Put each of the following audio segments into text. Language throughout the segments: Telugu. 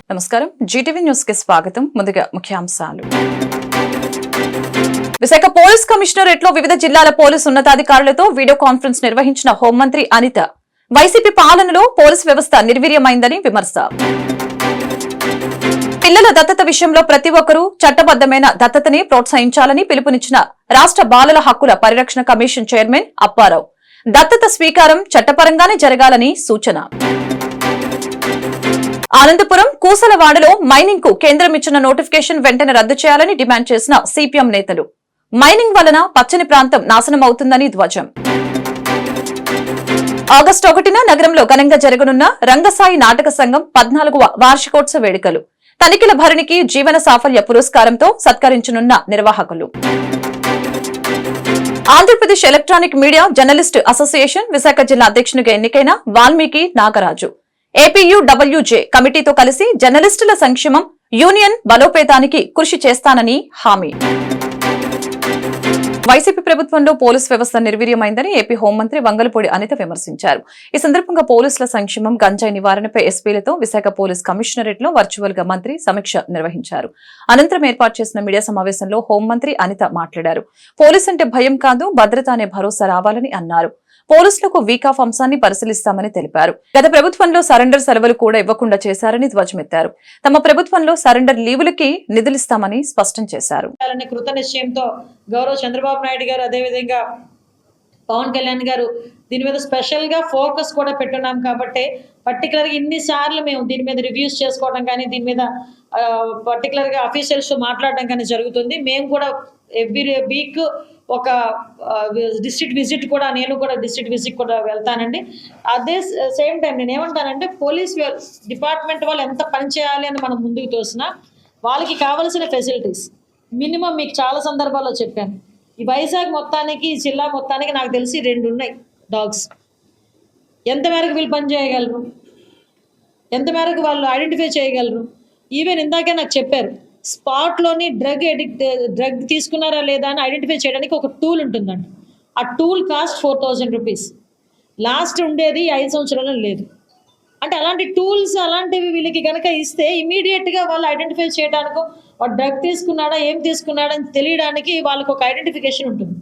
నమస్కారం జీటీవీ న్యూస్ కి స్వాగతం. ముందుగా ముఖ్యాంశాలు. విశాఖ పోలీస్ కమిషనరేట్ లో వివిధ జిల్లాల పోలీసు ఉన్నతాధికారులతో వీడియో కాన్ఫరెన్స్ నిర్వహించిన హోంమంత్రి అనిత. వైసీపీ పాలనలో పోలీస్ వ్యవస్థ నిర్వీర్యమైందని విమర్శ. పిల్లల దత్తత విషయంలో ప్రతి ఒక్కరూ చట్టబద్దమైన దత్తతని ప్రోత్సహించాలని పిలుపునిచ్చిన రాష్ట్ర బాలల హక్కుల పరిరక్షణ కమిషన్ చైర్మన్ అప్పారావు. దత్తత స్వీకారం చట్టపరంగానే జరగాలని సూచన. అనంతపురం కూసలవాడలో మైనింగ్ కు కేంద్రం ఇచ్చిన నోటిఫికేషన్ వెంటనే రద్దు చేయాలని డిమాండ్ చేసిన సిపిఎం నేతలు. మైనింగ్ వలన పచ్చని ప్రాంతం నాశనం అవుతుందని ధ్వజం. ఆగస్టు 1న నగరంలో ఘనంగా జరగనున్న రంగసాయి నాటక సంఘం 14వ వార్షికోత్సవ వేడుకలు. తనిఖీల భరణికి జీవన సాఫల్య పురస్కారంతో సత్కరించనున్న నిర్వాహకులు. Andhra Pradesh electronic media journalist association Visakha జిల్లా అధ్యక్షునిగా ఎన్నికైన వాల్మీకి నాగరాజు ఏపీయూడబ్ల్యూజే కమిటీతో కలిసి జర్నలిస్టుల సంక్షేమం, యూనియన్ బలోపేతానికి కృషి చేస్తానని హామీ. వైసీపీ ప్రభుత్వంలో పోలీస్ వ్యవస్థ నిర్వీర్యమైందని ఏపీ హోంమంత్రి వంగలపూడి అనిత విమర్శించారు. ఈ సందర్భంగా పోలీసుల సంక్షేమం, గంజాయి నివారణపై ఎస్పీలతో విశాఖ పోలీస్ కమిషనరేట్ లో వర్చువల్ గా మంత్రి సమీక్ష నిర్వహించారు. అనంతరం ఏర్పాటు చేసిన మీడియా సమావేశంలో హోంమంత్రి అనిత మాట్లాడారు. పోలీస్ అంటే భయం కాదు, భద్రత అనే భరోసా రావాలని అన్నారు. పోలీసులకు వీక్ ఆఫ్ అంశాన్ని పరిశీలిస్తామని తెలిపారు. గత ప్రభుత్వంలో సరెండర్ సెలవులు కూడా ఇవ్వకుండా చేశారని ధ్వజమెత్తారు. తమ ప్రభుత్వంలో సరెండర్ లీవులకి నిధులిస్తామని స్పష్టం చేశారు. కృత నిశ్చయంతో గౌరవ చంద్రబాబు నాయుడు గారు, అదేవిధంగా పవన్ కళ్యాణ్ గారు దీని మీద స్పెషల్ గా ఫోకస్ కూడా పెట్టున్నాం. కాబట్టి పర్టికులర్ గా ఇన్నిసార్లు మేము దీని మీద రివ్యూస్ చేసుకోవడం కానీ, దీని మీద పర్టికులర్ గా అఫీషియల్స్ మాట్లాడడం కానీ జరుగుతుంది. మేము కూడా ఎవ్రీ వీక్ ఒక డిస్ట్రిక్ట్ విజిట్ కూడా, నేను కూడా డిస్ట్రిక్ట్ విజిట్ కూడా వెళ్తానండి. అదే సేమ్ టైం నేను ఏమంటానంటే, పోలీస్ డిపార్ట్మెంట్ వాళ్ళు ఎంత పని చేయాలి అని మనం ముందుకు తోసినా వాళ్ళకి కావాల్సిన ఫెసిలిటీస్ మినిమం మీకు చాలా సందర్భాల్లో చెప్పాను. ఈ వైజాగ్ మొత్తానికి, ఈ జిల్లా మొత్తానికి నాకు తెలిసి 2 ఉన్నాయి డాగ్స్. ఎంతమేరకు వీళ్ళు పని చేయగలరు, ఎంతమేరకు వాళ్ళు ఐడెంటిఫై చేయగలరు. ఈవెన్ ఇందాకే నాకు చెప్పారు, స్పాట్లోని డ్రగ్ తీసుకున్నారా లేదా అని ఐడెంటిఫై చేయడానికి ఒక టూల్ ఉంటుందండి. ఆ టూల్ కాస్ట్ 4000 రూపీస్. లాస్ట్ ఉండేది 5 సంవత్సరాలు లేదు. అంటే అలాంటి టూల్స్ అలాంటివి వీళ్ళకి కనుక ఇస్తే ఇమీడియట్గా వాళ్ళు ఐడెంటిఫై చేయడానికో, వాడు డ్రగ్ తీసుకున్నాడా, ఏం తీసుకున్నాడా అని తెలియడానికి వాళ్ళకు ఒక ఐడెంటిఫికేషన్ ఉంటుంది.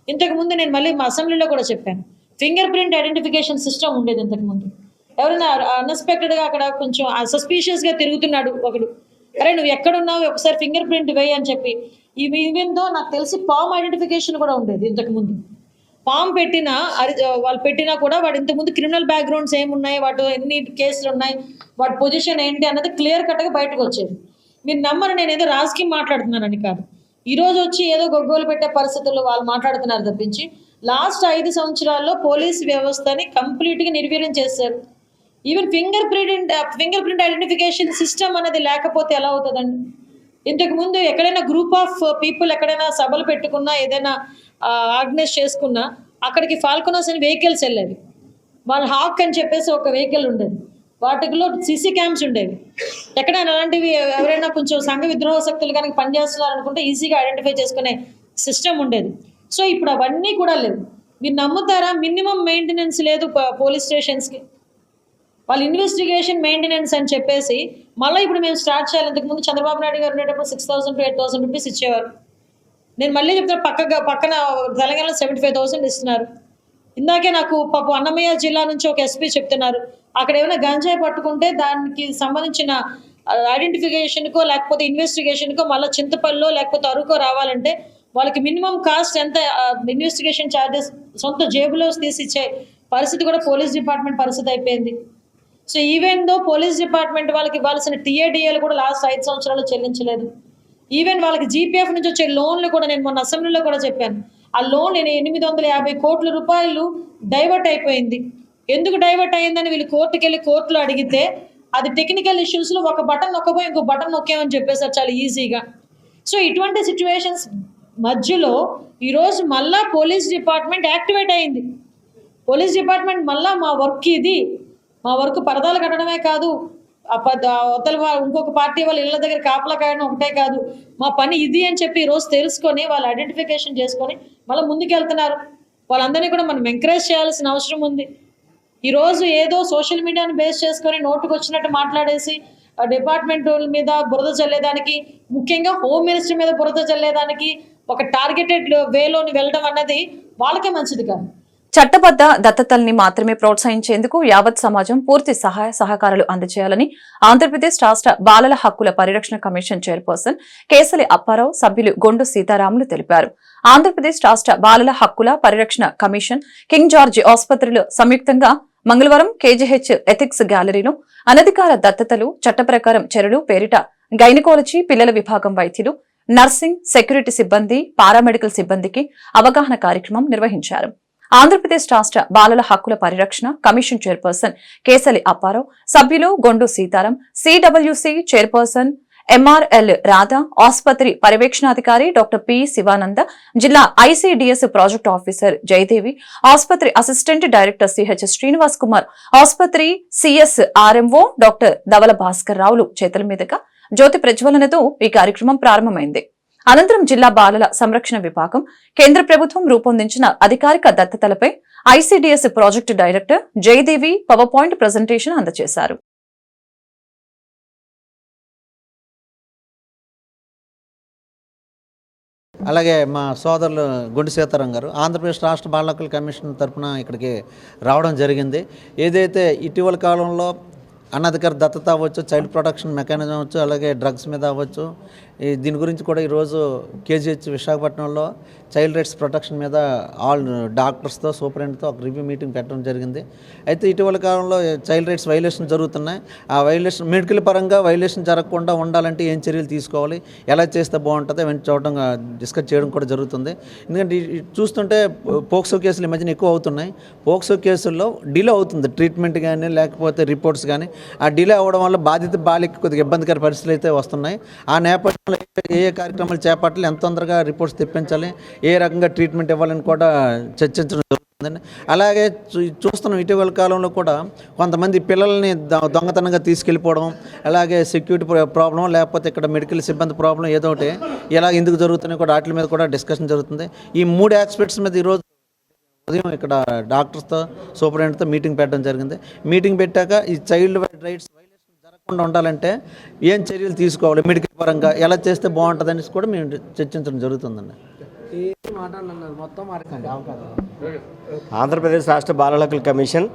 ఇంతకుముందు నేను మళ్ళీ మా అసెంబ్లీలో కూడా చెప్పాను, ఫింగర్ ప్రింట్ ఐడెంటిఫికేషన్ సిస్టమ్ ఉండేది ఇంతకుముందు. ఎవరైనా అన్ఎక్స్పెక్టెడ్గా అక్కడ కొంచెం సస్పీషియస్గా తిరుగుతున్నాడు ఒకడు, అరే నువ్వు ఎక్కడున్నావు ఒకసారి ఫింగర్ ప్రింట్ వేయి అని చెప్పి. ఈవెన్తో నాకు తెలిసి పామ్ ఐడెంటిఫికేషన్ కూడా ఉండేది ఇంతకుముందు. పామ్ పెట్టినా వాళ్ళు పెట్టినా కూడా వాడు ఇంతకుముందు క్రిమినల్ బ్యాక్గ్రౌండ్స్ ఏమున్నాయి, వాటి ఎన్ని కేసులు ఉన్నాయి, వాటి పొజిషన్ ఏంటి అన్నది క్లియర్ కట్గా బయటకు వచ్చేది. మీరు నమ్మరు, నేను ఏదో రాజకీయం మాట్లాడుతున్నానని కాదు. ఈరోజు వచ్చి ఏదో గొగ్గోలు పెట్టే పరిస్థితుల్లో వాళ్ళు మాట్లాడుతున్నారు తప్పించి, లాస్ట్ 5 సంవత్సరాల్లో పోలీస్ వ్యవస్థని కంప్లీట్గా నిర్వీర్యం చేశారు. Even finger print identification system అనేది లేకపోతే ఎలా అవుతుందండి? ఇంతకుముందు ఎక్కడైనా గ్రూప్ ఆఫ్ పీపుల్ ఎక్కడైనా సభలు పెట్టుకున్నా, ఏదైనా ఆర్గనైజ్ చేసుకున్నా అక్కడికి ఫాల్కనోస్ అని వెహికల్స్ వెళ్ళేవి. వాళ్ళ హాక్ అని చెప్పేసి ఒక వెహికల్ ఉండేది, వాటిలో సీసీ క్యామ్స్ ఉండేవి. ఎక్కడైనా అలాంటివి ఎవరైనా కొంచెం సంఘ విద్రోహ శక్తులు కనుక పనిచేస్తున్నారు అనుకుంటే ఈజీగా ఐడెంటిఫై చేసుకునే సిస్టమ్ ఉండేది. సో ఇప్పుడు అవన్నీ కూడా లేవు. మీరు నమ్ముతారా, మినిమం మెయింటెనెన్స్ లేదు పోలీస్ స్టేషన్స్కి. వాళ్ళు ఇన్వెస్టిగేషన్ మెయింటెనెన్స్ అని చెప్పేసి మళ్ళీ ఇప్పుడు మేము స్టార్ట్ చేయాలి. ఇంతకుముందు చంద్రబాబు నాయుడు గారు ఉండేటప్పుడు 6000 to 8000 రూపీస్ ఇచ్చేవారు. నేను మళ్ళీ చెప్తాను, పక్కన తెలంగాణలో 75,000 ఇస్తున్నారు. ఇందాకే నాకు పాపం అన్నమయ్య జిల్లా నుంచి ఒక ఎస్పీ చెప్తున్నారు, అక్కడ ఏమైనా గంజాయి పట్టుకుంటే దానికి సంబంధించిన ఐడెంటిఫికేషన్కో లేకపోతే ఇన్వెస్టిగేషన్కో మళ్ళీ చింతపల్లిలో లేకపోతే అరుకో రావాలంటే వాళ్ళకి మినిమం కాస్ట్ ఎంత, ఇన్వెస్టిగేషన్ ఛార్జెస్ సొంత జేబులో తీసిచ్చే పరిస్థితి కూడా పోలీస్ డిపార్ట్మెంట్ పరిస్థితి అయిపోయింది. So even though police department వాళ్ళకి ఇవ్వాల్సిన టీఏడిఏలు కూడా లాస్ట్ 5 సంవత్సరాలు చెల్లించలేదు. ఈవెన్ వాళ్ళకి జీపీఎఫ్ నుంచి వచ్చే లోన్లు కూడా, నేను మొన్న అసెంబ్లీలో కూడా చెప్పాను, ఆ లోన్ 850 కోట్ల రూపాయలు డైవర్ట్ అయిపోయింది. ఎందుకు డైవర్ట్ అయ్యిందని వీళ్ళు కోర్టులో అడిగితే అది టెక్నికల్ ఇష్యూస్లో ఒక బటన్ నొక్కపోయి ఇంకో బటన్ నొక్కామని చెప్పేసారు చాలా ఈజీగా. సో ఇటువంటి సిచ్యువేషన్స్ మధ్యలో ఈరోజు మళ్ళా పోలీస్ డిపార్ట్మెంట్ యాక్టివేట్ అయింది. పోలీస్ డిపార్ట్మెంట్ మళ్ళా మా వర్క్ ఇది, మా వర్క్ పరదాలు కట్టడమే కాదు, అవతల ఇంకొక పార్టీ వాళ్ళ ఇళ్ళ దగ్గర కాపలా కాయడం ఒకటే కాదు, మా పని ఇది అని చెప్పి ఈరోజు తెలుసుకొని వాళ్ళు ఐడెంటిఫికేషన్ చేసుకొని మళ్ళీ ముందుకెళ్తున్నారు. వాళ్ళందరినీ కూడా మనం ఎంకరేజ్ చేయాల్సిన అవసరం ఉంది. ఈరోజు ఏదో సోషల్ మీడియాను బేస్ చేసుకొని నోటుకు వచ్చినట్టు మాట్లాడేసి డిపార్ట్మెంట్ మీద బురద చల్లేదానికి, ముఖ్యంగా హోమ్ మినిస్టర్ మీద బురద చల్లేదానికి ఒక టార్గెటెడ్ వేలోని వెళ్ళడం అన్నది వాళ్ళకే మంచిది కాదు. చట్టబద్ద దత్తతల్ని మాత్రమే ప్రోత్సహించేందుకు యావత్ సమాజం పూర్తి సహాయ సహకారాలు అందజేయాలని ఆంధ్రప్రదేశ్ రాష్ట్ర బాలల హక్కుల పరిరక్షణ కమిషన్ చైర్పర్సన్ కేసలి అప్పారావు, సభ్యులు గొండు సీతారాములు తెలిపారు. ఆంధ్రప్రదేశ్ రాష్ట్ర బాలల హక్కుల పరిరక్షణ కమిషన్, కింగ్ జార్జ్ ఆసుపత్రిలో సంయుక్తంగా మంగళవారం కేజీహెచ్ ఎథిక్స్ గ్యాలరీలో అనధికార దత్తతలు, చట్ట ప్రకారం చర్యలు పేరిట గైనకాలజీ, పిల్లల విభాగం వైద్యులు, నర్సింగ్, సెక్యూరిటీ సిబ్బంది, పారామెడికల్ సిబ్బందికి అవగాహన కార్యక్రమం నిర్వహించారు. ఆంధ్రప్రదేశ్ రాష్ట్ర బాలల హక్కుల పరిరక్షణ కమిషన్ చైర్పర్సన్ కేసలి అప్పారావు, సభ్యులు Gondu Sitaram, CWC chairperson MRL Radha, ఆసుపత్రి పర్యవేక్షణాధికారి డాక్టర్ పి శివానంద, జిల్లా ఐసీడీఎస్ ప్రాజెక్ట్ ఆఫీసర్ జయదేవి, ఆసుపత్రి assistant director CH Srinivas Kumar, ఆసుపత్రి సిఎస్ ఆర్ఎంఓ డాక్టర్ ధవల భాస్కర్ రావులు చేతుల మీదుగా జ్యోతి ప్రజ్వలనతో ఈ కార్యక్రమం ప్రారంభమైంది. అనంతరం జిల్లా బాలల సంరక్షణ విభాగం, కేంద్ర ప్రభుత్వం రూపొందించిన అధికారిక దత్తతలపై ICDS project director Jayadevi power point presentation అందజేశారు. అలాగే మా సోదరులు గుండి సీతారాం గారు ఆంధ్రప్రదేశ్ రాష్ట్ర బాలల హక్కుల కమిషన్ తరఫున ఇక్కడికి రావడం జరిగింది. ఏదైతే ఇటీవల కాలంలో అనధికార దత్తత అవ్వచ్చు, చైల్డ్ ప్రొటెక్షన్ మెకానిజం అవ్వచ్చు, అలాగే డ్రగ్స్ మీద అవ్వచ్చు, దీని గురించి కూడా ఈరోజు కేజీహెచ్ విశాఖపట్నంలో చైల్డ్ రైట్స్ ప్రొటెక్షన్ మీద ఆల్ డాక్టర్స్తో, సూపరింటెండెంట్తో ఒక రివ్యూ మీటింగ్ పెట్టడం జరిగింది. అయితే ఇటీవల కాలంలో చైల్డ్ రైట్స్ వైలేషన్ జరుగుతున్నాయి. ఆ వైలేషన్ మెడికల్ పరంగా వైలేషన్ జరగకుండా ఉండాలంటే ఏం చర్యలు తీసుకోవాలి, ఎలా చేస్తే బాగుంటుంది అవన్నీ చూడడం, డిస్కస్ చేయడం కూడా జరుగుతుంది. ఎందుకంటే చూస్తుంటే పోక్సో కేసులు ఈ మధ్యన ఎక్కువ అవుతున్నాయి. పోక్సో కేసుల్లో డిలే అవుతుంది ట్రీట్మెంట్ కానీ, లేకపోతే రిపోర్ట్స్ కానీ. ఆ డిలే అవ్వడం వల్ల బాధిత బాలిక కొద్దిగా ఇబ్బందికర పరిస్థితులు అయితే వస్తున్నాయి. ఆ నేపథ్యంలో ఏ కార్యక్రమాలు చేపట్టాలి, ఎంత తొందరగా రిపోర్ట్స్ తెప్పించాలి, ఏ రకంగా ట్రీట్మెంట్ ఇవ్వాలని కూడా చర్చించడం జరుగుతుందండి. అలాగే చూస్తున్నాం ఇటీవల కాలంలో కూడా కొంతమంది పిల్లల్ని దొంగతనంగా తీసుకెళ్ళిపోవడం, అలాగే సెక్యూరిటీ ప్రాబ్లం, లేకపోతే ఇక్కడ మెడికల్ సిబ్బంది ప్రాబ్లం ఏదో ఒకటి ఇలా ఎందుకు జరుగుతున్నాయి కూడా వాటి మీద కూడా డిస్కషన్ జరుగుతుంది. ఈ 3 ఆస్పెక్ట్స్ మీద ఈరోజు ఉదయం ఇక్కడ డాక్టర్స్తో, సూపరింటెండెంట్తో మీటింగ్ పెట్టడం జరిగింది. మీటింగ్ పెట్టాక ఈ చైల్డ్ రైట్స్ వైలేషన్ జరగకుండా ఉండాలంటే ఏం చర్యలు తీసుకోవాలి, మెడికల్ పరంగా ఎలా చేస్తే బాగుంటుంది అనేసి కూడా మేము చర్చించడం జరుగుతుందండి. ఆంధ్రప్రదేశ్ రాష్ట్ర బాలల హక్కుల కమిషన్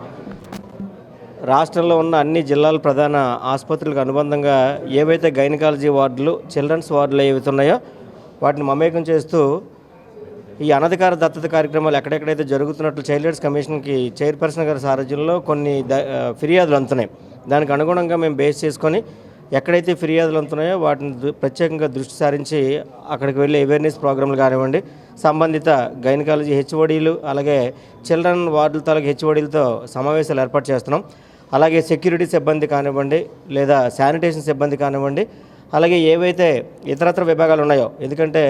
రాష్ట్రంలో ఉన్న అన్ని జిల్లాల ప్రధాన ఆసుపత్రులకు అనుబంధంగా ఏవైతే గైనకాలజీ వార్డులు, చిల్డ్రన్స్ వార్డులు ఏవైతే ఉన్నాయో వాటిని మమేకం చేస్తూ ఈ అనధికార దత్తత కార్యక్రమాలు ఎక్కడెక్కడైతే జరుగుతున్నట్లు చైల్డ్ రైట్స్ కమిషన్కి చైర్పర్సన్ గారి సారథ్యంలో కొన్ని ఫిర్యాదులు అందుతున్నాయి. దానికి అనుగుణంగా మేము బేస్ చేసుకొని ఎక్కడైతే ఫిర్యాదులు అందుతున్నాయో వాటిని ప్రత్యేకంగా దృష్టి సారించి అక్కడికి వెళ్ళి అవేర్నెస్ ప్రోగ్రాంలు కానివ్వండి, సంబంధిత గైనకాలజీ హెచ్ఓడీలు, అలాగే చిల్డ్రన్ వార్డుల తాలూకు హెచ్ఓడీలతో సమావేశాలు ఏర్పాటు చేస్తున్నాం. అలాగే సెక్యూరిటీ సిబ్బంది కానివ్వండి, లేదా శానిటేషన్ సిబ్బంది కానివ్వండి, అలాగే ఏవైతే ఇతరత్ర విభాగాలు ఉన్నాయో, ఎందుకంటే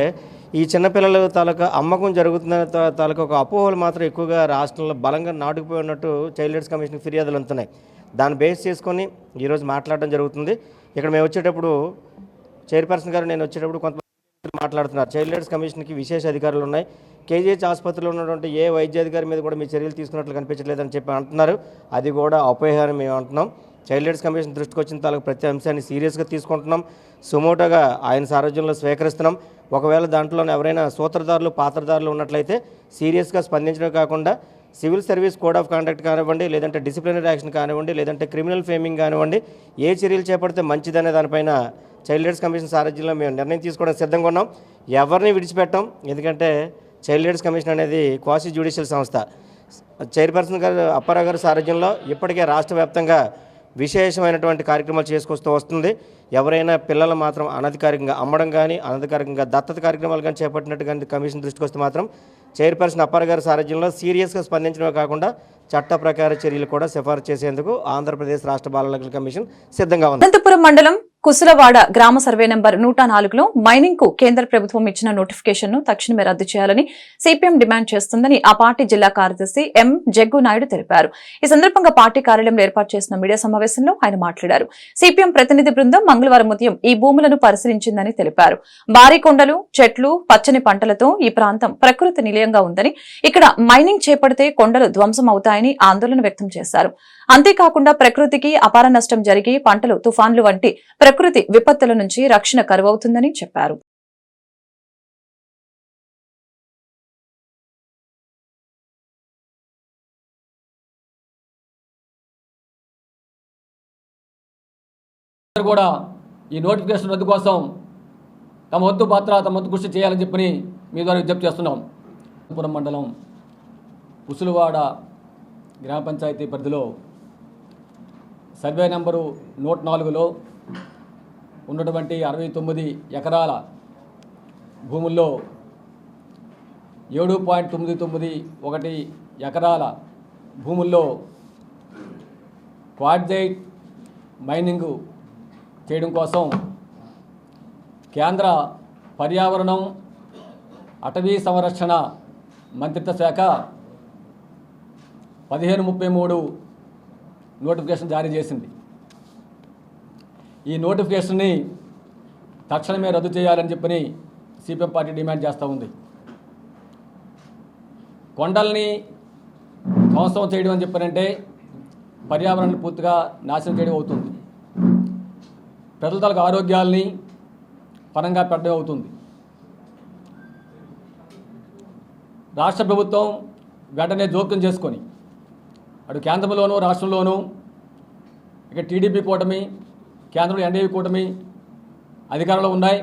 ఈ చిన్నపిల్లల తాలూకా అమ్మకం జరుగుతున్న తాలూకా ఒక అపోహలు మాత్రం ఎక్కువగా రాష్ట్రంలో బలంగా నాటుకుపోయి ఉన్నట్టు చైల్డ్ రైట్స్ కమిషన్ ఫిర్యాదులు అందుతున్నాయి. దాన్ని బేస్ చేసుకొని ఈరోజు మాట్లాడడం జరుగుతుంది. ఇక్కడ మేము వచ్చేటప్పుడు చైర్పర్సన్ గారు నేను వచ్చేటప్పుడు కొంతమంది మాట్లాడుతున్నారు. చైల్డ్ రైట్స్ కమిషన్కి విశేష అధికారులు ఉన్నాయి, కేజీహెచ్ ఆసుపత్రిలో ఉన్నటువంటి ఏ వైద్యాధికారి మీద కూడా మీ చర్యలు తీసుకున్నట్లు కనిపించలేదని చెప్పి అంటున్నారు. అది కూడా అపోహని మేము అంటున్నాం. చైల్డ్ రైట్స్ కమిషన్ దృష్టికి వచ్చిన తాలూకు ప్రతి అంశాన్ని సీరియస్గా తీసుకుంటున్నాం, సుమోటోగా ఆయన సారథ్యంలో స్వీకరిస్తున్నాం. ఒకవేళ దాంట్లో ఎవరైనా సూత్రధారులు, పాత్రధారులు ఉన్నట్లయితే సీరియస్గా స్పందించడం కాకుండా civil service code of conduct కానివ్వండి, లేదంటే డిసిప్లినరీ యాక్షన్ కానివ్వండి, లేదంటే క్రిమినల్ ఫేమింగ్ కానివ్వండి, ఏ చర్యలు చేపడితే మంచిదనే దానిపైన చైల్డ్ రైట్స్ కమిషన్ సారథ్యంలో మేము నిర్ణయం తీసుకోవడానికి సిద్ధంగా ఉన్నాం. ఎవరిని విడిచిపెట్టాం, ఎందుకంటే చైల్డ్ రైట్స్ కమిషన్ అనేది క్వాసీ జ్యుడిషియల్ సంస్థ. చైర్పర్సన్ గారు అప్పారావు గారి సారథ్యంలో ఇప్పటికే రాష్ట్ర వ్యాప్తంగా విశేషమైనటువంటి కార్యక్రమాలు చేసుకొస్తూ వస్తుంది. ఎవరైనా పిల్లలు మాత్రం అనధికారికంగా అమ్మడం కానీ, అనధికారికంగా దత్తత కార్యక్రమాలు కానీ చేపట్టినట్టు కానీ కమిషన్ దృష్టికి వస్తే మాత్రం చైర్పర్సన్ అప్పారావు గారి సారథ్యంలో సీరియస్గా స్పందించడమే కాకుండా చట్ట ప్రకార చర్యలు కూడా సిఫారసు చేసేందుకు ఆంధ్రప్రదేశ్ రాష్ట్ర బాలల హక్కుల కమిషన్ సిద్ధంగా ఉంది. అనంతపురం మండలం కుసులవాడ గ్రామ సర్వే నంబర్ 104లో మైనింగ్ కు కేంద్ర ప్రభుత్వం ఇచ్చిన నోటిఫికేషన్ ను తక్షణమే రద్దు చేయాలని సిపిఎం డిమాండ్ చేస్తుందని ఆ పార్టీ జిల్లా కార్యదర్శి ఎం జగ్గు నాయుడు తెలిపారు. ఈ సందర్భంగా పార్టీ కార్యాలయంలో ఏర్పాటు చేసిన మీడియా సమావేశంలో ఆయన మాట్లాడారు. సిపిఎం ప్రతినిధి బృందం మంగళవారం ఉదయం ఈ భూములను పరిశీలించిందని తెలిపారు. భారీ కొండలు, చెట్లు, పచ్చని పంటలతో ఈ ప్రాంతం ప్రకృతి నిలయంగా ఉందని, ఇక్కడ మైనింగ్ చేపడితే కొండలు ధ్వంసం అవుతాయని ఆందోళన వ్యక్తం చేశారు. అంతేకాకుండా ప్రకృతికి అపార నష్టం జరిగి పంటలు, తుఫాన్లు వంటి ప్రకృతి విపత్తుల నుంచి రక్షణ కరువవుతుందని చెప్పారు. కూడా ఈ నోటిఫికేషన్ రద్దు కోసం తమ వంతు పాత్ర, తమ వంతు కృషి చేయాలని చెప్పని మీ ద్వారా విజ్ఞప్తి చేస్తున్నాం. పురం మండలం కుసులవాడ గ్రామ పంచాయతీ పరిధిలో సర్వే నెంబరు 104లో ఉన్నటువంటి 69 ఎకరాల భూముల్లో 7.991 ఎకరాల భూముల్లో క్వార్ట్జైట్ మైనింగ్ చేయడం కోసం కేంద్ర పర్యావరణం, అటవీ సంరక్షణ మంత్రిత్వ శాఖ 1533 నోటిఫికేషన్ జారీ చేసింది. ఈ నోటిఫికేషన్ని తక్షణమే రద్దు చేయాలని చెప్పని సిపిఎం పార్టీ డిమాండ్ చేస్తూ ఉంది. కొండల్ని ధ్వంసం చేయడం అని చెప్పారంటే పర్యావరణాన్ని పూర్తిగా నాశనం చేయడం అవుతుంది. ప్రజల తాలూకు ఆరోగ్యాల్ని పరంగా పెట్టడం అవుతుంది. రాష్ట్ర ప్రభుత్వం వెంటనే జోక్యం చేసుకొని అటు కేంద్రంలోనూ రాష్ట్రంలోనూ ఇక టీడీపీ కూటమి, కేంద్రంలో ఎన్డీఏ కూటమి అధికారంలో ఉన్నాయి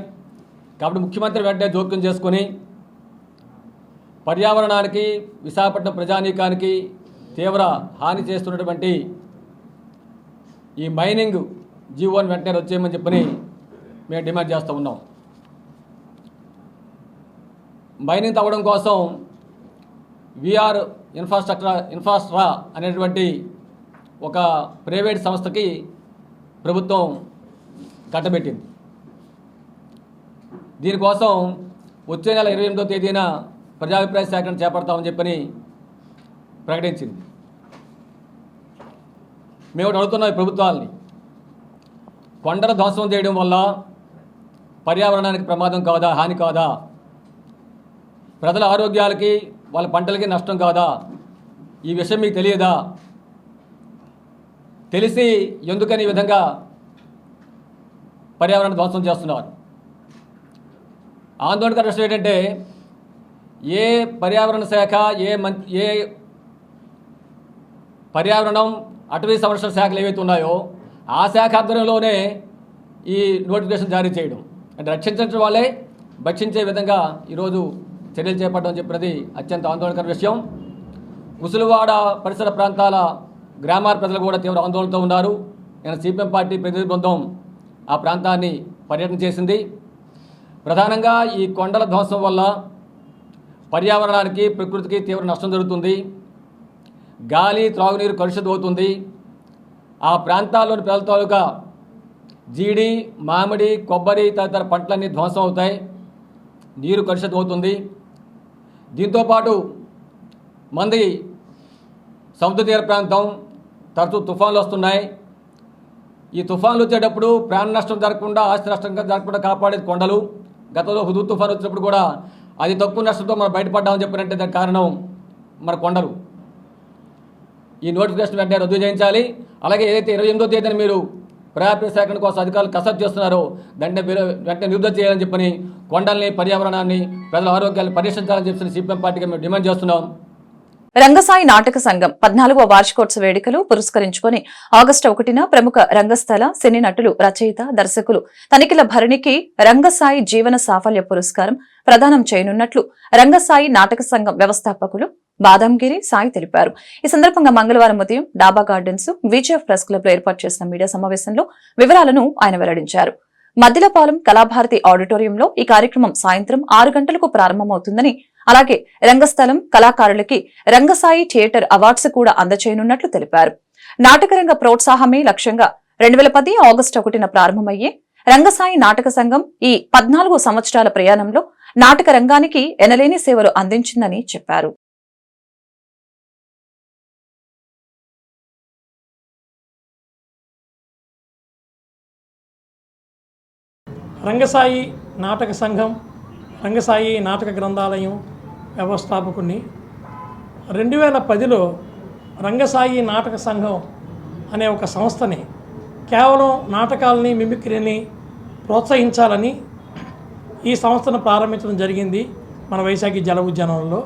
కాబట్టి ముఖ్యమంత్రి వెంటనే జోక్యం చేసుకొని పర్యావరణానికి, విశాఖపట్నం ప్రజానీకానికి తీవ్ర హాని చేస్తున్నటువంటి ఈ మైనింగ్ జీవోని వెంటనే రద్దు చేయమని చెప్పని మేము డిమాండ్ చేస్తూ ఉన్నాం. మైనింగ్ తవ్వడం కోసం విఆర్ ఇన్ఫ్రాస్ట్రా అనేటువంటి ఒక ప్రైవేట్ సంస్థకి ప్రభుత్వం కట్టబెట్టింది. దీనికోసం వచ్చే నెల 28వ తేదీన ప్రజాభిప్రాయ సేకరణ చేపడతామని చెప్పని ప్రకటించింది. మేము అడుగుతున్నాం ఈ ప్రభుత్వాలని, కొండల ధ్వంసం చేయడం వల్ల పర్యావరణానికి ప్రమాదం కాదా, హాని కాదా? ప్రజల ఆరోగ్యాలకి, వాళ్ళ పంటలకి నష్టం కాదా? ఈ విషయం మీకు తెలియదా? తెలిసి ఎందుకని ఈ విధంగా పర్యావరణ ధ్వంసం చేస్తున్నారు? ఆందోళనకర విషయం ఏంటంటే ఏ పర్యావరణ శాఖ, ఏ పర్యావరణం, అటవీ సంరక్షణ శాఖలు ఏవైతే ఉన్నాయో ఆ శాఖ ఆధ్వర్యంలోనే ఈ నోటిఫికేషన్ జారీ చేయడం అంటే రక్షించడం వాళ్ళే భక్షించే విధంగా ఈరోజు చర్యలు చేపట్టడం చెప్పినది అత్యంత ఆందోళనకర విషయం. కుసులవాడ పరిసర ప్రాంతాల గ్రామాల ప్రజలు కూడా తీవ్ర ఆందోళనతో ఉన్నారు. నేను సిపిఎం పార్టీ ప్రతినిధి బృందం ఆ ప్రాంతాన్ని పర్యటన చేసింది. ప్రధానంగా ఈ కొండల ధ్వంసం వల్ల పర్యావరణానికి, ప్రకృతికి తీవ్ర నష్టం జరుగుతుంది. గాలి, త్రాగునీరు కలుషితం అవుతుంది. ఆ ప్రాంతాల్లోని ప్రజల తాలూకా జీడి, మామిడి, కొబ్బరి తదితర పంటలన్నీ ధ్వంసం అవుతాయి. నీరు కలుషితం అవుతుంది. దీంతోపాటు మంది సముద్ర తీర ప్రాంతం తరచూ తుఫాన్లు వస్తున్నాయి. ఈ తుఫాన్లు వచ్చేటప్పుడు ప్రాణ నష్టం జరగకుండా, ఆస్తి నష్టం జరగకుండా కాపాడేది కొండలు. గతంలో హుదూద్ తుఫాన్ వచ్చినప్పుడు కూడా అది తక్కువ నష్టంతో మనం బయటపడ్డామని చెప్పినట్టే దానికి కారణం మన కొండలు. ఈ నోటిఫికేషన్ వెంటనే రద్దు చేయించాలి. అలాగే ఏదైతే 28వ తేదీన మీరు ప్రజాప్రియ సేకరణ కోసం అధికారులు కసరత్తు చేస్తున్నారో దాన్ని వెంటనే నిలుపుదల చేయాలని చెప్పని, కొండల్ని, పర్యావరణాన్ని, ప్రజల ఆరోగ్యాన్ని పరిరక్షించాలని చెప్పి సిపిఎం పార్టీగా మేము డిమాండ్ చేస్తున్నాం. రంగసాయి నాటక సంఘం 14వ వార్షికోత్సవ వేడుకలు పురస్కరించుకుని ఆగస్టు 1న ప్రముఖ రంగస్థల సినీ నటులు, రచయిత, దర్శకులు తనిఖీల భరణికి రంగసాయి జీవన సాఫల్య పురస్కారం ప్రదానం చేయనున్నట్లు రంగసాయి నాటక సంఘం వ్యవస్థాపకులు బాదంగిరి సాయి తెలిపారు. ఈ సందర్భంగా మంగళవారం ఉదయం డాబా గార్డెన్స్, విజయఫ్ ప్రెస్ క్లబ్ లో ఏర్పాటు చేసిన మీడియా సమావేశంలో వివరాలను ఆయన వెల్లడించారు. మద్దిలపాలెం కళాభారతి ఆడిటోరియంలో ఈ కార్యక్రమం సాయంత్రం 6 గంటలకు ప్రారంభమవుతుందని, అలాగే రంగస్థలం కళాకారులకి రంగసాయి థియేటర్ అవార్డ్స్ కూడా అందచేయనున్నట్లు తెలిపారు. నాటకరంగ ప్రోత్సాహమే లక్ష్యంగా 2010 ఆగస్టు 1న ప్రారంభమయ్యే రంగసాయి నాటక సంఘం ఈ 14 సంవత్సరాల ప్రయాణంలో నాటక రంగానికి ఎనలేని సేవలు అందించిందని చెప్పారు. రంగసాయి నాటక సంఘం, రంగసాయి నాటక గ్రంథాలయం వ్యవస్థాపకుని 2010లో రంగసాయి నాటక సంఘం అనే ఒక సంస్థని కేవలం నాటకాలని, మిమిక్రీని ప్రోత్సహించాలని ఈ సంస్థను ప్రారంభించడం జరిగింది మన వైశాఖి జల ఉద్యానంలో.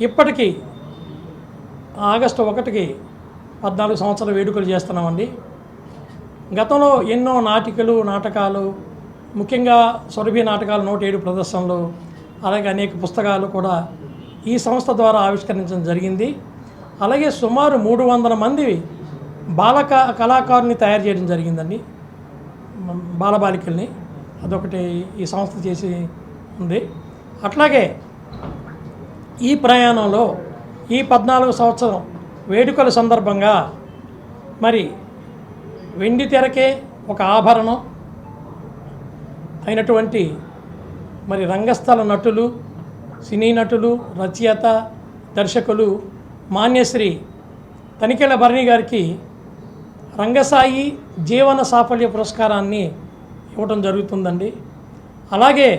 ఇప్పటికీ ఆగస్టు 1కి 14 సంవత్సరాల వేడుకలు చేస్తున్నామండి. గతంలో ఎన్నో నాటకాలు, ముఖ్యంగా సురభి నాటకాలు 107 ప్రదర్శనలు, అలాగే అనేక పుస్తకాలు కూడా ఈ సంస్థ ద్వారా ఆవిష్కరించడం జరిగింది. అలాగే సుమారు 300 మంది కళాకారుని తయారు చేయడం జరిగిందండి, బాలబాలికల్ని. అదొకటి ఈ సంస్థ చేసి ఉంది. అట్లాగే ఈ ప్రయాణంలో ఈ 14 సంవత్సరం వేడుకల సందర్భంగా మరి వెండి తెరకే ఒక ఆభరణం అయినటువంటి మరి రంగస్థల నటులు, సినీ నటులు, రచయిత, దర్శకులు మాన్యశ్రీ తనికెళ్ల భరణి గారికి రంగసాయి జీవన సాఫల్య పురస్కారాన్ని ఇవ్వడం జరుగుతుందండి. అలాగే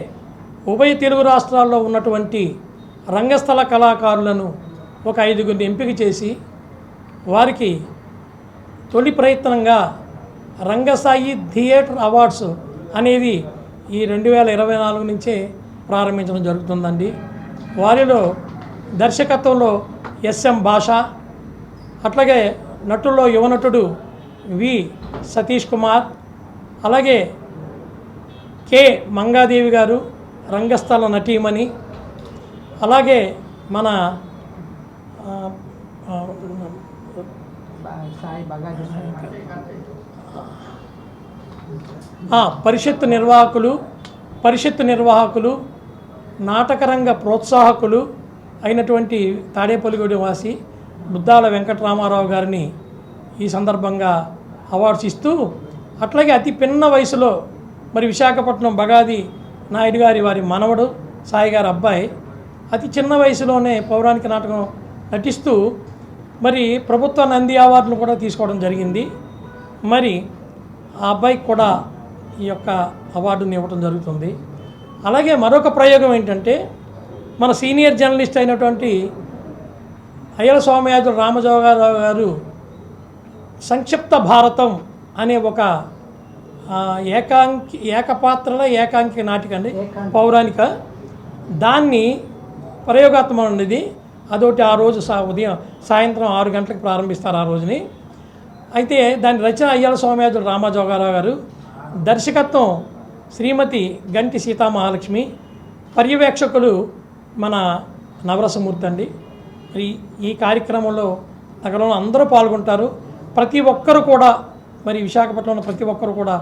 ఉభయ తెలుగు రాష్ట్రాల్లో ఉన్నటువంటి రంగస్థల కళాకారులను ఒక 5గురిని ఎంపిక చేసి వారికి తొలి ప్రయత్నంగా రంగసాయి థియేటర్ అవార్డ్స్ అనేది ఈ 2024 నుంచే ప్రారంభించడం జరుగుతుందండి. వారిలో దర్శకత్వంలో ఎస్ఎం భాష, అట్లాగే నటుల్లో యువనటుడు వి సతీష్ కుమార్, అలాగే కె మంగాదేవి గారు రంగస్థల నటీమణి, అలాగే మన పరిషత్తు నిర్వాహకులు నాటకరంగ ప్రోత్సాహకులు అయినటువంటి తాడేపల్లిగూడెం వాసి బుద్దాల వెంకటరామారావు గారిని ఈ సందర్భంగా అవార్డ్స్ ఇస్తూ, అట్లాగే అతి పిన్న వయసులో మరి విశాఖపట్నం బగాది నాయుడు గారి వారి మనవడు సాయి గారి అబ్బాయి అతి చిన్న వయసులోనే పౌరాణిక నాటకం నటిస్తూ మరి ప్రభుత్వ నంది అవార్డును కూడా తీసుకోవడం జరిగింది. మరి ఆ అబ్బాయికి కూడా ఈ యొక్క అవార్డుని ఇవ్వడం జరుగుతుంది. అలాగే మరొక ప్రయోగం ఏంటంటే మన సీనియర్ జర్నలిస్ట్ అయినటువంటి అయ్యల సోమయాజులు రామజోగారావు గారు సంక్షిప్త భారతం అనే ఒక ఏకపాత్రల ఏకాంకి నాటికండి, పౌరాణిక, దాన్ని ప్రయోగాత్మకమైనది. అదొకటి ఆ రోజు సాయంత్రం 6 గంటలకు ప్రారంభిస్తారు ఆ రోజుని. అయితే దాని రచన అయ్యల సోమయాజులు రామజోగారావు గారు, దర్శకత్వం శ్రీమతి గంటి సీతామహాలక్ష్మి, పర్యవేక్షకులు మన నవరసమూర్తి అండి. మరి ఈ కార్యక్రమంలో నగరంలో అందరూ పాల్గొంటారు. ప్రతి ఒక్కరు కూడా మరి విశాఖపట్నంలో ప్రతి ఒక్కరు కూడా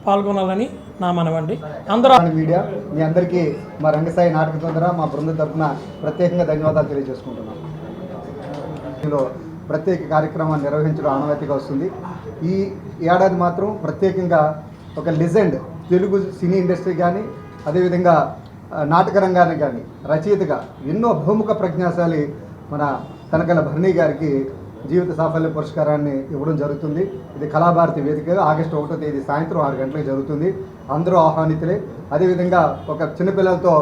పాల్గొనాలని నా మనవండి. అందరూ మీడియా మీ అందరికీ మా రంగసాయి నాటక ద్వారా మా బృందం తరఫున ప్రత్యేకంగా ధన్యవాదాలు తెలియజేసుకుంటున్నాం. ఇందులో ప్రత్యేక కార్యక్రమాన్ని నిర్వహించడం ఆనవాయితీగా వస్తుంది. ఈ ఏడాది మాత్రం ప్రత్యేకంగా ఒక లెజెండ్ తెలుగు సినీ ఇండస్ట్రీ కానీ, అదేవిధంగా నాటక రంగానికి కానీ రచయితగా ఎన్నో బహుముఖ ప్రజ్ఞాశాలి మన తనకల భరణి గారికి జీవిత సాఫల్య పురస్కారాన్ని ఇవ్వడం జరుగుతుంది. ఇది కళాభారతి వేదికగా ఆగస్టు 1వ తేదీ సాయంత్రం 6 గంటలకు జరుగుతుంది. అందరూ ఆహ్వానితులే. అదేవిధంగా ఒక చిన్నపిల్లలతో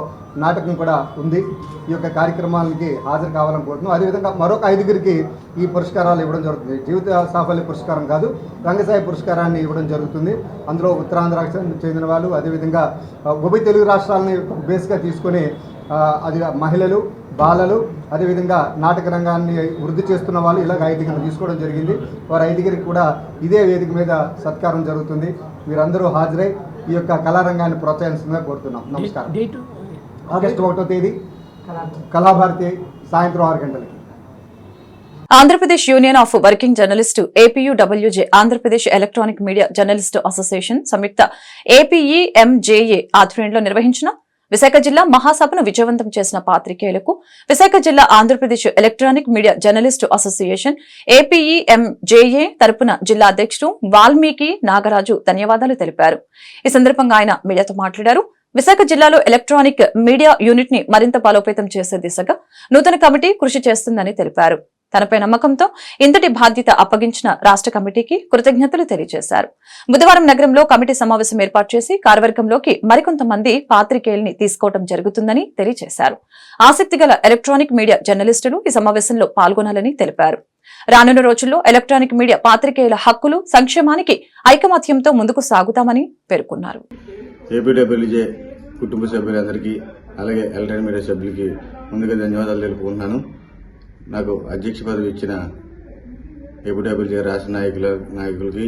నాటకం కూడా ఉంది. ఈ యొక్క కార్యక్రమాలకి హాజరు కావాలని కోరుతున్నాం. అదేవిధంగా మరొక 5గురికి ఈ పురస్కారాలు ఇవ్వడం జరుగుతుంది. జీవిత సాఫల్య పురస్కారం కాదు, రంగసాయి పురస్కారాన్ని ఇవ్వడం జరుగుతుంది. అందులో ఉత్తరాంధ్రకు చెందిన వాళ్ళు, అదేవిధంగా ఉభయ తెలుగు రాష్ట్రాలని బేస్గా తీసుకొని అది మహిళలు, బాలలు, అదేవిధంగా నాటక రంగాన్ని వృద్ధి చేస్తున్న వాళ్ళు ఇలాగ 5గురిని తీసుకోవడం జరిగింది. వారు 5గురికి కూడా ఇదే వేదిక మీద సత్కారం జరుగుతుంది. మీరందరూ హాజరై ఈ యొక్క కళారంగాన్ని ప్రోత్సహించగా కోరుతున్నాం. నమస్కారం. ఆగస్టు 1వ తేదీ కళాభారతి సాయంత్రం 6 గంటలకి. Andhra Pradesh union of working journalist APUWJ, Andhra Pradesh electronic media journalist association సంయుక్త ఏపీఈఎంజేఏ ఆధ్వర్యంలో నిర్వహించిన విశాఖ జిల్లా మహాసభను విజయవంతం చేసిన పాత్రికేయులకు విశాఖ జిల్లా Andhra Pradesh electronic media journalist association APEMJA తరపున జిల్లా అధ్యక్షుడు వాల్మీకి నాగరాజు ధన్యవాదాలు తెలిపారు. ఈ సందర్భంగా ఆయన మీడియాతో మాట్లాడారు. విశాఖ జిల్లాలో ఎలక్ట్రానిక్ మీడియా యూనిట్ ని మరింత బలోపేతం చేసే దిశగా నూతన కమిటీ కృషి చేస్తుందని తెలిపారు. తనపై నమ్మకంతో ఇంతటి బాధ్యత అప్పగించిన రాష్ట్ర కమిటీకి కృతజ్ఞతలు తెలియజేశారు. బుధవారం నగరంలో కమిటీ సమావేశం ఏర్పాటు చేసి కార్యవర్గంలోకి మరికొంతమంది పాత్రికేయుల్ని తీసుకోవడం జరుగుతుందని తెలియజేశారు. ఆసక్తిగల ఎలక్ట్రానిక్ మీడియా జర్నలిస్టులు ఈ సమావేశంలో పాల్గొనాలని తెలిపారు. రానున్న రోజుల్లో ఎలక్ట్రానిక్ మీడియా పాత్రికేయుల హక్కులు సంక్షేమానికి ఐకమత్యంతో ముందుకు సాగుతామని పేర్కొన్నారు. ఏపీడబ్ల్యూజే కుటుంబ సభ్యులందరికీ అలాగే ఎలక్ట్రానిక్ మీడియా సభ్యులకి ముందుగా ధన్యవాదాలు తెలుపుకుంటున్నాను. నాకు అధ్యక్ష పదవి ఇచ్చిన ఏపీడబ్ల్యూజే రాష్ట్ర నాయకులకి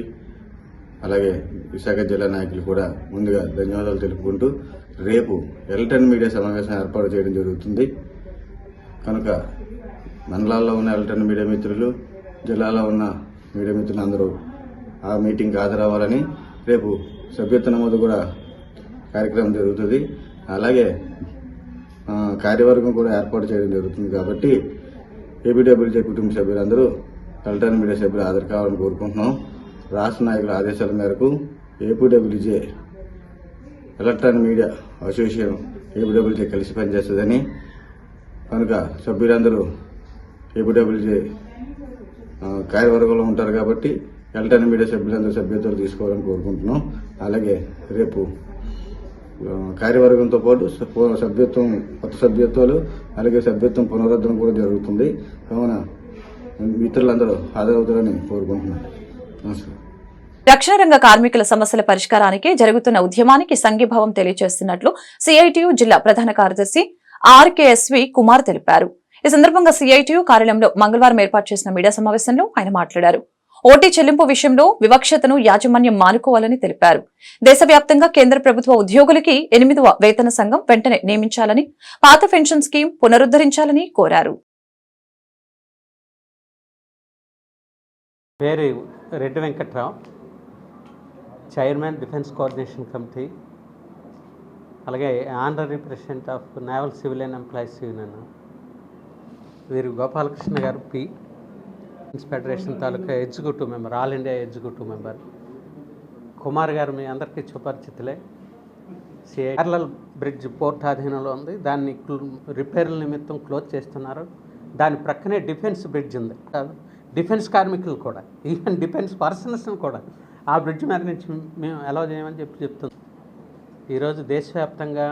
అలాగే విశాఖ జిల్లా నాయకులు కూడా ముందుగా ధన్యవాదాలు తెలుపుకుంటూ రేపు ఎలక్ట్రానిక్ మీడియా సమావేశం ఏర్పాటు చేయడం జరుగుతుంది. కనుక మండలాల్లో ఉన్న ఎలక్ట్రానిక్ మీడియా మిత్రులు, జిల్లాలో ఉన్న మీడియా మిత్రులు అందరూ ఆ మీటింగ్కి హాజరవ్వాలని, రేపు సభ్యత్వ నమోదు కూడా కార్యక్రమం జరుగుతుంది. అలాగే కార్యవర్గం కూడా ఏర్పాటు చేయడం జరుగుతుంది. కాబట్టి ఏపీడబ్ల్యూజే కుటుంబ సభ్యులందరూ ఎలక్ట్రానిక్ మీడియా సభ్యులు హాజరు కావాలని కోరుకుంటున్నాం. రాష్ట్ర నాయకుల ఆదేశాల మేరకు APWJ electronic media association APWJ కలిసి పనిచేస్తుందని, కనుక సభ్యులందరూ ఏపీడబ్ల్యూజే కార్యవర్గంలో ఉంటారు. కాబట్టి ఎలక్ట్రానిక్ మీడియా సభ్యులందరూ సభ్యత్వాలు తీసుకోవాలని కోరుకుంటున్నాం. అలాగే రేపు కార్యవర్గంతో పాటు కొత్త సభ్యత్వాలు అలాగే సభ్యత్వం పునరుద్ధరణ కూడా జరుగుతుంది. కావున మిత్రులందరూ హాజరవుతారని కోరుకుంటున్నాను. నమస్కారం. రక్షణ రంగ కార్మికుల సమస్యల పరిష్కారానికి జరుగుతున్న ఉద్యమానికి సంఘీభావం తెలియజేస్తున్నట్లు సిఐటియు జిల్లా ప్రధాన కార్యదర్శి ఆర్కేఎస్వి కుమార్ తెలిపారు. ఈ సందర్భంగా సిఐటియు కార్యాలయంలో మంగళవారం ఏర్పాటు చేసిన మీడియా సమావేశంలో ఆయన మాట్లాడారు. ఓటీ చెల్లింపు విషయంలో వివక్షతను యాజమాన్యం మానుకోవాలని తెలిపారు. దేశవ్యాప్తంగా కేంద్ర ప్రభుత్వ ఉద్యోగులకి 8వ వేతన సంఘం వెంటనే నియమించాలని, పాత పెన్షన్ స్కీమ్ పునరుద్ధరించాలని కోరారు. పేరు Reddy Venkatrao, chairman defence coordination committee, అలాగే honorary president of naval civilian employees union. వీరు గోపాలకృష్ణ గారు P federation taluka executive member, all India executive member. Kumar గారు మీ అందరికీ సుపరిచితులే. కేరళ బ్రిడ్జ్ పోర్ట్ అధీనంలో ఉంది. దాన్ని రిపేర్ల నిమిత్తం క్లోజ్ చేస్తున్నారు. దాని ప్రక్కనే డిఫెన్స్ బ్రిడ్జ్ ఉంది. డిఫెన్స్ కార్మికులు కూడా, ఈవెన్ డిఫెన్స్ పర్సన్స్ని కూడా ఆ బ్రిడ్జ్ మీద నుంచి మేము అలౌ చేయమని చెప్తున్నాం. ఈరోజు దేశవ్యాప్తంగా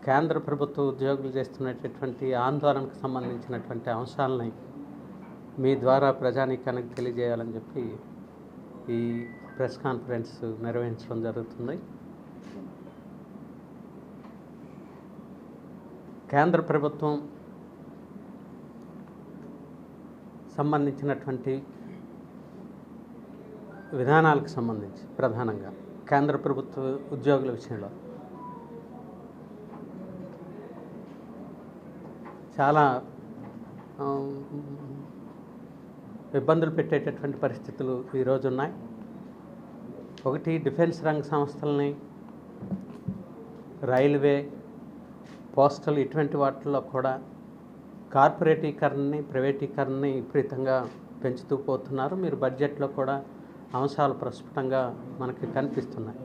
కేంద్ర ప్రభుత్వ ఉద్యోగులు చేస్తున్నటువంటి ఆందోళనకు సంబంధించినటువంటి అంశాలని మీ ద్వారా ప్రజానీకానికి తెలియజేయాలని చెప్పి ఈ ప్రెస్ కాన్ఫరెన్స్ నిర్వహించడం జరుగుతుంది. కేంద్ర ప్రభుత్వం సంబంధించినటువంటి విధానాలకు సంబంధించి ప్రధానంగా కేంద్ర ప్రభుత్వ ఉద్యోగుల విషయంలో చాలా ఇబ్బందులు పెట్టేటటువంటి పరిస్థితులు ఈరోజు ఉన్నాయి. ఒకటి, డిఫెన్స్ రంగ సంస్థలని, రైల్వే, పోస్టల్ ఇటువంటి వాటిల్లో కూడా కార్పొరేటీకరణని, ప్రైవేటీకరణని విపరీతంగా పెంచుతూ పోతున్నారు. మీరు బడ్జెట్లో కూడా అంశాలు ప్రస్ఫుటంగా మనకి కనిపిస్తున్నాయి.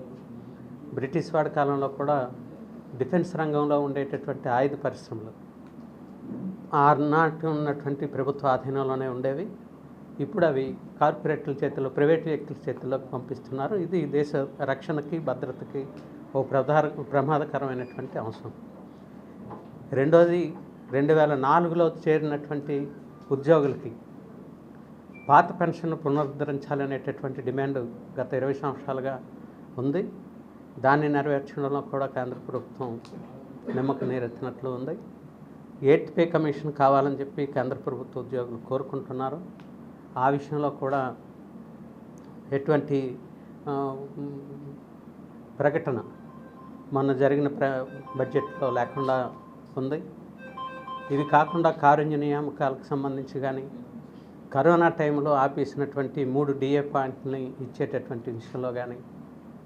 బ్రిటిష్ వాడి కాలంలో కూడా డిఫెన్స్ రంగంలో ఉండేటటువంటి ఆయుధ పరిశ్రమలు ఆనాటి ఉన్నటువంటి ప్రభుత్వ ఆధీనంలోనే ఉండేవి. ఇప్పుడు అవి కార్పొరేట్ల చేతిలో, ప్రైవేట్ వ్యక్తుల చేతిలోకి పంపిస్తున్నారు. ఇది దేశ రక్షణకి, భద్రతకి ఓ ప్రమాదకరమైనటువంటి అంశం. రెండోది, 2004లో చేరినటువంటి ఉద్యోగులకి పాత పెన్షన్ పునరుద్ధరించాలనేటటువంటి డిమాండ్ గత 20 సంవత్సరాలుగా ఉంది. దాన్ని నెరవేర్చడంలో కూడా కేంద్ర ప్రభుత్వం నిమ్మక నీరెత్తినట్లు ఉంది. 8th పే కమిషన్ కావాలని చెప్పి కేంద్ర ప్రభుత్వ ఉద్యోగులు కోరుకుంటున్నారు. ఆ విషయంలో కూడా ఎటువంటి ప్రకటన మొన్న జరిగిన బడ్జెట్లో లేకుండా ఉంది. ఇవి కాకుండా కారుణ్య నియామకాలకు సంబంధించి కానీ, కరోనా టైంలో ఆపేసినటువంటి 3 DA పాయింట్ని ఇచ్చేటటువంటి విషయంలో కానీ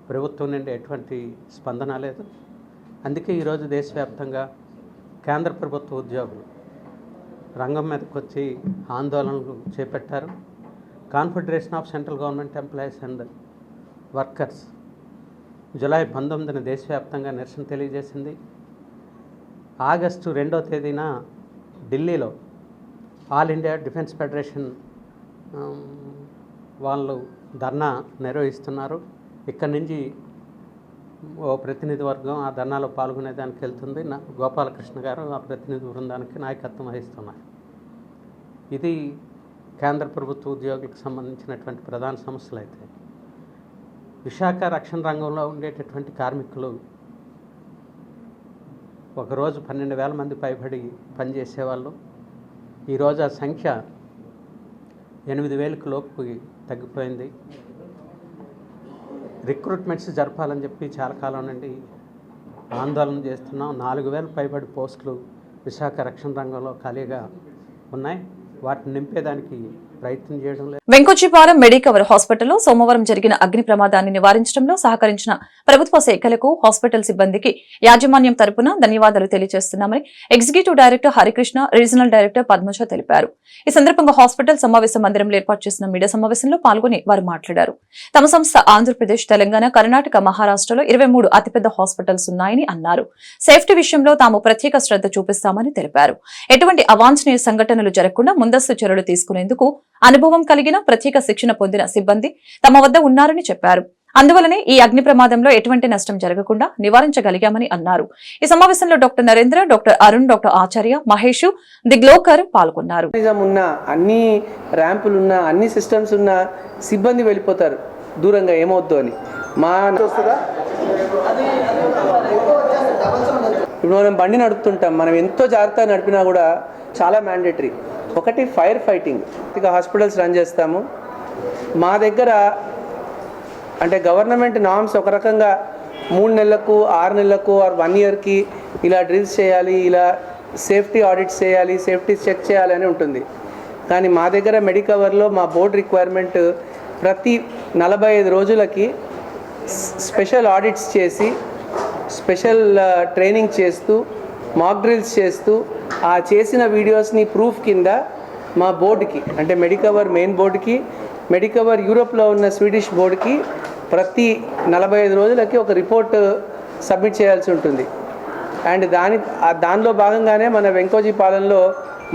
ప్రభుత్వం నుండి ఎటువంటి స్పందన లేదు. అందుకే ఈరోజు దేశవ్యాప్తంగా కేంద్ర ప్రభుత్వ ఉద్యోగులు రంగం మీదకి వచ్చి ఆందోళనలు చేపట్టారు. Confederation of central government employees and workers July 19న దేశవ్యాప్తంగా నిరసన తెలియజేసింది. ఆగస్టు 2వ తేదీన ఢిల్లీలో ఆల్ ఇండియా డిఫెన్స్ ఫెడరేషన్ వాళ్ళు ధర్నా నిర్వహిస్తున్నారు. ఇక్కడి నుంచి ఓ ప్రతినిధి వర్గం ఆ ధర్నాలో పాల్గొనేదానికి వెళ్తుంది. గోపాలకృష్ణ గారు ఆ ప్రతినిధి బృందానికి నాయకత్వం వహిస్తున్నారు. ఇది కేంద్ర ప్రభుత్వ ఉద్యోగులకు సంబంధించినటువంటి ప్రధాన సమస్యలు. అయితే విశాఖ రక్షణ రంగంలో ఉండేటటువంటి కార్మికులు ఒకరోజు 12,000 మంది పైబడి పనిచేసేవాళ్ళు. ఈరోజు ఆ సంఖ్య 8,000కు లోపు తగ్గిపోయింది. రిక్రూట్మెంట్స్ జరపాలని చెప్పి చాలా కాలం నుండి ఆందోళన చేస్తున్నాం. 4,000 పైబడి పోస్టులు విశాఖ రక్షణ రంగంలో ఖాళీగా ఉన్నాయి. వాటిని నింపేదానికి ప్రయత్నం చేయడం లేదు. వెంకొచ్చిపాలెం మెడికవర్ హాస్పిటల్లో సోమవారం జరిగిన అగ్ని ప్రమాదాన్ని నివారించడంలో సహకరించిన ప్రభుత్వ శాఖలకు హాస్పిటల్ సిబ్బందికి యాజమాన్యం తరపున ధన్యవాదాలు తెలియజేస్తున్నామని executive director Harikrishna, regional director Padmaja తెలిపారు. ఈ సందర్భంగా హాస్పిటల్ సమావేశ మందిరంలో ఏర్పాటు చేసిన మీడియా సమావేశంలో పాల్గొని వారు మాట్లాడారు. తమ సంస్థ ఆంధ్రప్రదేశ్, తెలంగాణ, కర్ణాటక, మహారాష్ట్రలో 23 అతిపెద్ద హాస్పిటల్స్ ఉన్నాయని అన్నారు. సేఫ్టీ విషయంలో తాము ప్రత్యేక శ్రద్ధ చూపిస్తామని తెలిపారు. ఎటువంటి అవాంఛనీయ సంఘటనలు జరగకుండా ముందస్తు చర్యలు తీసుకునేందుకు అనుభవం కలిగిన, ప్రత్యేక శిక్షణ పొందిన సిబ్బంది తమ వద్ద ఉన్నారని చెప్పారు. అందువలనే ఈ అగ్ని ప్రమాదంలో ఎటువంటి నష్టం జరగకుండా నివారించగలిగామని అన్నారు. ఈ సమావేశంలో doctor Narendra, doctor Arun, doctor Acharya, Mahesh, ది గ్లోకర్ పాల్గొన్నారు. ఉన్న అన్ని ర్యాంపులు ఉన్న అన్ని సిస్టమ్స్ ఉన్న సిబ్బంది వెళ్ళిపోతారు దూరంగా, ఏమవుద్దు అని. ఇప్పుడు మనం బండి నడుపుతుంటాం, మనం ఎంతో జాగ్రత్తగా నడిపినా కూడా చాలా మ్యాండేటరీ. ఒకటి ఫైర్ ఫైటింగ్. ఇక హాస్పిటల్స్ రన్ చేస్తాము. మా దగ్గర అంటే గవర్నమెంట్ నామ్స్ ఒక రకంగా 3 నెలలకు, 6 నెలలకు ఆర్ 1 ఇయర్కి ఇలా డ్రిల్స్ చేయాలి, ఇలా సేఫ్టీ ఆడిట్స్ చేయాలి, సేఫ్టీ చెక్ చేయాలి అని ఉంటుంది. కానీ మా దగ్గర మెడికవర్లో మా బోర్డ్ రిక్వైర్మెంట్ ప్రతి 45 రోజులకి స్పెషల్ ఆడిట్స్ చేసి, స్పెషల్ ట్రైనింగ్ చేస్తూ, మాక్ డ్రిల్స్ చేస్తూ, ఆ చేసిన వీడియోస్ని ప్రూఫ్ కింద మా బోర్డుకి, అంటే మెడికవర్ మెయిన్ బోర్డుకి, మెడికవర్ యూరోప్లో ఉన్న స్వీడిష్ బోర్డుకి ప్రతి 45 రోజులకి ఒక రిపోర్ట్ సబ్మిట్ చేయాల్సి ఉంటుంది. అండ్ దానిలో భాగంగానే మన వెంకోజీపాలెంలో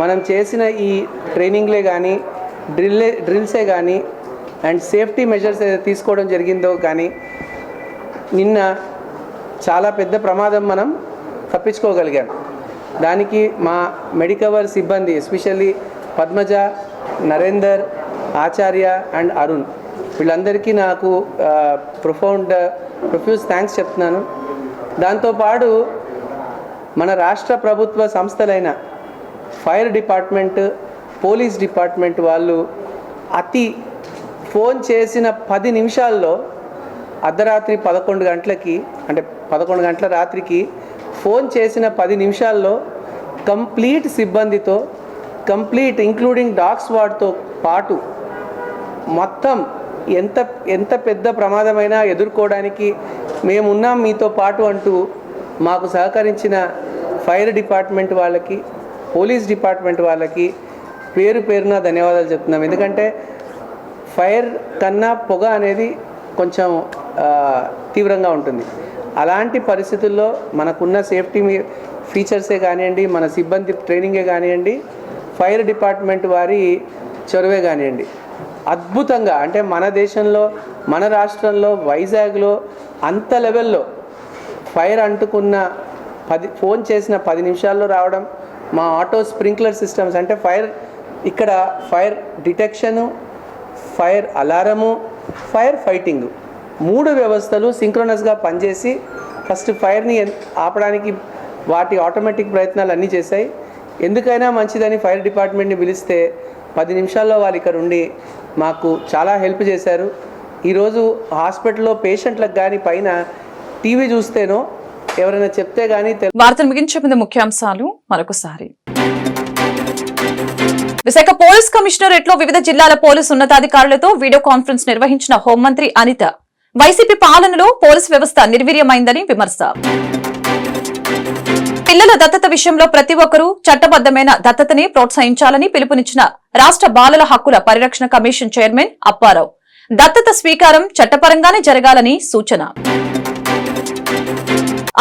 మనం చేసిన ఈ ట్రైనింగ్లే కానీ, డ్రిల్సే కానీ అండ్ సేఫ్టీ మెజర్స్ ఏదైతే తీసుకోవడం జరిగిందో కానీ నిన్న చాలా పెద్ద ప్రమాదం మనం తప్పించుకోగలిగాం. దానికి మా మెడికవర్ సిబ్బంది, especially Padmaja, Narender, Acharya and Arun, వీళ్ళందరికీ నాకు ప్రొఫ్యూజ్ థ్యాంక్స్ చెప్తున్నాను. దాంతోపాటు మన రాష్ట్ర ప్రభుత్వ సంస్థలైన ఫైర్ డిపార్ట్మెంట్, పోలీస్ డిపార్ట్మెంట్ వాళ్ళు ఫోన్ చేసిన 10 నిమిషాల్లో అర్ధరాత్రి 11 గంటలకి, అంటే 11 గంటల రాత్రికి ఫోన్ చేసిన 10 నిమిషాల్లో కంప్లీట్ సిబ్బందితో, కంప్లీట్ ఇంక్లూడింగ్ డాగ్స్ వార్డ్తో పాటు మొత్తం ఎంత పెద్ద ప్రమాదమైనా ఎదుర్కోవడానికి మేమున్నాం మీతో పాటు అంటూ మాకు సహకరించిన ఫైర్ డిపార్ట్మెంట్ వాళ్ళకి, పోలీస్ డిపార్ట్మెంట్ వాళ్ళకి పేరు పేరున ధన్యవాదాలు చెప్తున్నాం. ఎందుకంటే ఫైర్ కన్నా పొగ అనేది కొంచెం తీవ్రంగా ఉంటుంది. అలాంటి పరిస్థితుల్లో మనకున్న సేఫ్టీ ఫీచర్సే కానివ్వండి, మన సిబ్బంది ట్రైనింగే కానివ్వండి, ఫైర్ డిపార్ట్మెంట్ వారి చొరవే కానివ్వండి, అద్భుతంగా, అంటే మన దేశంలో, మన రాష్ట్రంలో, వైజాగ్లో అంత లెవెల్లో ఫైర్ అంటుకున్న ఫోన్ చేసిన 10 నిమిషాల్లో రావడం. మా ఆటో స్ప్రింక్లర్ సిస్టమ్స్, అంటే ఇక్కడ fire detection, fire అలారము, fire fighting 3 వ్యవస్థలు సింక్రోనస్గా పనిచేసి ఫస్ట్ ఫైర్ని ఆపడానికి వాటి ఆటోమేటిక్ ప్రయత్నాలు అన్నీ చేశాయి. ఎందుకైనా మంచిదని ఫైర్ డిపార్ట్మెంట్ని పిలిస్తే 10 నిమిషాల్లో వాళ్ళు ఇక్కడ ఉండి మాకు చాలా హెల్ప్ చేశారు. ఈరోజు హాస్పిటల్లో పేషెంట్లకు కానీ పైన టీవీ చూస్తేనో ఎవరైనా చెప్తే కానీ. వార్తలు ముగించే ముందు ముఖ్యాంశాలు మరొకసారి. విశాఖ పోలీస్ కమిషనరేట్ లో వివిధ జిల్లాల పోలీసు ఉన్నతాధికారులతో వీడియో కాన్ఫరెన్స్ నిర్వహించిన హోంమంత్రి అనిత. వైసీపీ పాలనలో పోలీసు వ్యవస్థ నిర్వీర్యమైందని విమర్శ. పిల్లల దత్తత విషయంలో ప్రతి ఒక్కరూ చట్టబద్దమైన దత్తతని ప్రోత్సహించాలని పిలుపునిచ్చిన రాష్ట్ర బాలల హక్కుల పరిరక్షణ కమిషన్ చైర్మన్ అప్పారావు. దత్తత స్వీకారం చట్టపరంగానే జరగాలని సూచన.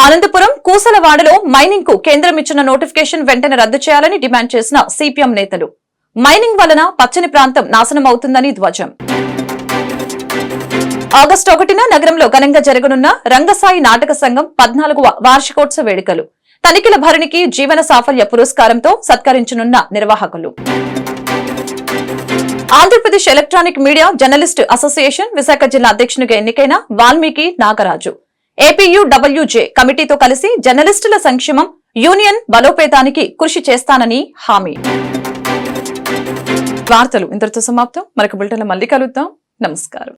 అనంతపురం కూసలవాడలో మైనింగ్ కు కేంద్రం ఇచ్చిన నోటిఫికేషన్ వెంటనే రద్దు చేయాలని డిమాండ్ చేసిన సిపిఎం నేతలు. మైనింగ్ వలన పచ్చని ప్రాంతం నాశనం అవుతుందని ధ్వజం. ఆగస్టు 1న నగరంలో ఘనంగా జరగనున్న రంగసాయి నాటక సంఘం 14వ వార్షికోత్సవ వేడుకలు. తనిఖీల భరణికి జీవన సాఫల్య పురస్కారంతో సత్కరించనున్న నిర్వాహకులు. Andhra Pradesh electronic media journalist association Visakha జిల్లా అధ్యక్షునిగా ఎన్నికైన వాల్మీకి నాగరాజు ఏపీయూడబ్ల్యూజే కమిటీతో కలిసి జర్నలిస్టుల సంక్షేమం, యూనియన్ బలోపేతానికి కృషి చేస్తానని హామీ. వార్తలు ఇంతటితో సమాప్తం. మరొక బులెటిన్లో మళ్ళీ కలుద్దాం. నమస్కారం.